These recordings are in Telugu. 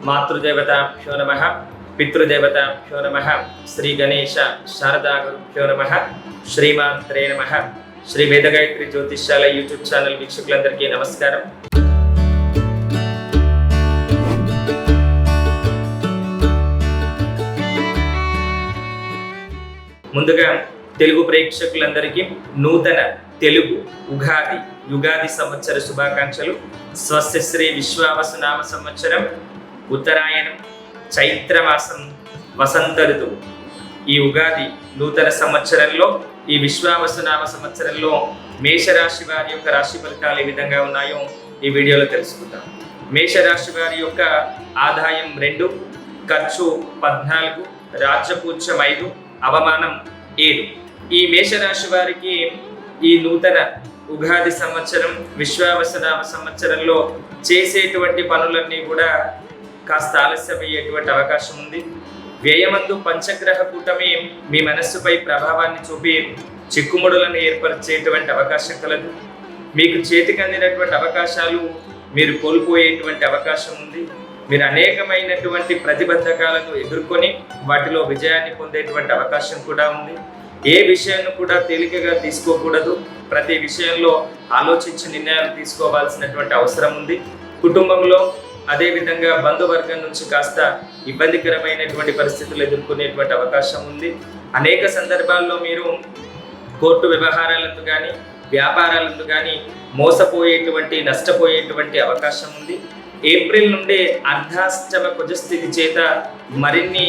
మాతృదేవతాభ్యో నమః, పితృదేవతాభ్యో నమః, శ్రీ గణేశ శారదా గురుభ్యో నమః, శ్రీమాత్రే నమః. శ్రీ వేదగాయత్రి జ్యోతిష్యాల యూట్యూబ్ ఛానల్ వీక్షకులందరికీ నమస్కారం. ముందుగా తెలుగు ప్రేక్షకులందరికీ నూతన తెలుగు యుగాది సంవత్సర శుభాకాంక్షలు. స్వస్తి శ్రీ విశ్వావసునామ సంవత్సరం, ఉత్తరాయణం, చైత్రమాసం, వసంత ఋతువు. ఈ ఉగాది నూతన సంవత్సరంలో, ఈ విశ్వావసునామ సంవత్సరంలో మేషరాశి వారి యొక్క రాశి ఫలితాలు ఏ విధంగా ఉన్నాయో ఈ వీడియోలో తెలుసుకుందాం. మేషరాశి వారి యొక్క ఆదాయం 2, ఖర్చు 14, రాజ్యపూజ్యం 5, అవమానం 7. ఈ మేషరాశి వారికి ఈ నూతన ఉగాది సంవత్సరం విశ్వావసునామ సంవత్సరంలో చేసేటువంటి పనులన్నీ కూడా కాస్త ఆలస్యమయ్యేటువంటి అవకాశం ఉంది. వ్యయమందు పంచగ్రహ కూటమి మీ మనస్సుపై ప్రభావాన్ని చూపి చిక్కుముడులను ఏర్పరిచేటువంటి అవకాశం కలదు. మీకు చేతికి అందినటువంటి అవకాశాలు మీరు కోల్పోయేటువంటి అవకాశం ఉంది. మీరు అనేకమైనటువంటి ప్రతిబంధకాలను ఎదుర్కొని వాటిలో విజయాన్ని పొందేటువంటి అవకాశం కూడా ఉంది. ఏ విషయాన్ని కూడా తేలికగా తీసుకోకూడదు. ప్రతి విషయంలో ఆలోచించి నిర్ణయాలు తీసుకోవాల్సినటువంటి అవసరం ఉంది. కుటుంబంలో అదేవిధంగా బంధువర్గం నుంచి కాస్త ఇబ్బందికరమైనటువంటి పరిస్థితులు ఎదుర్కొనేటువంటి అవకాశం ఉంది. అనేక సందర్భాల్లో మీరు కోర్టు వ్యవహారాలకు కానీ వ్యాపారాలకు కానీ మోసపోయేటువంటి నష్టపోయేటువంటి అవకాశం ఉంది. ఏప్రిల్ నుండి అర్ధాష్టమ కుజస్థితి చేత మరిన్ని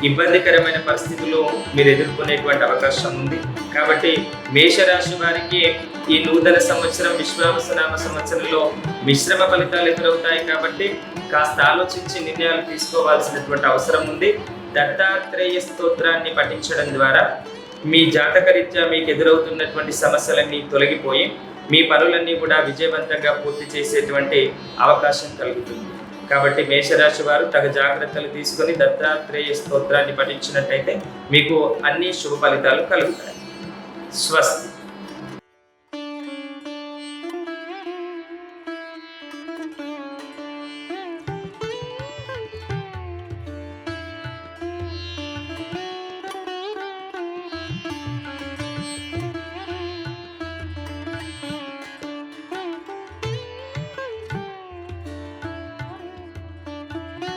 ఇబ్బందికరమైన పరిస్థితులు మీరు ఎదుర్కొనేటువంటి అవకాశం ఉంది. కాబట్టి మేషరాశి వారికి ఈ నూతన సంవత్సరం విశ్వావసునామ సంవత్సరంలో మిశ్రమ ఫలితాలు ఎదురవుతాయి. కాబట్టి కాస్త ఆలోచించి నిర్ణయాలు తీసుకోవాల్సినటువంటి అవసరం ఉంది. దత్తాత్రేయ స్తోత్రాన్ని పఠించడం ద్వారా మీ జాతకరీత్యా మీకు ఎదురవుతున్నటువంటి సమస్యలన్నీ తొలగిపోయి మీ పనులన్నీ కూడా విజయవంతంగా పూర్తి చేసేటువంటి అవకాశం కలుగుతుంది. కాబట్టి మేషరాశి వారు తగు జాగ్రత్తలు తీసుకొని దత్తాత్రేయ స్తోత్రాన్ని పఠించినట్టయితే మీకు అన్ని శుభ ఫలితాలు కలుగుతాయి. స్వస్తి.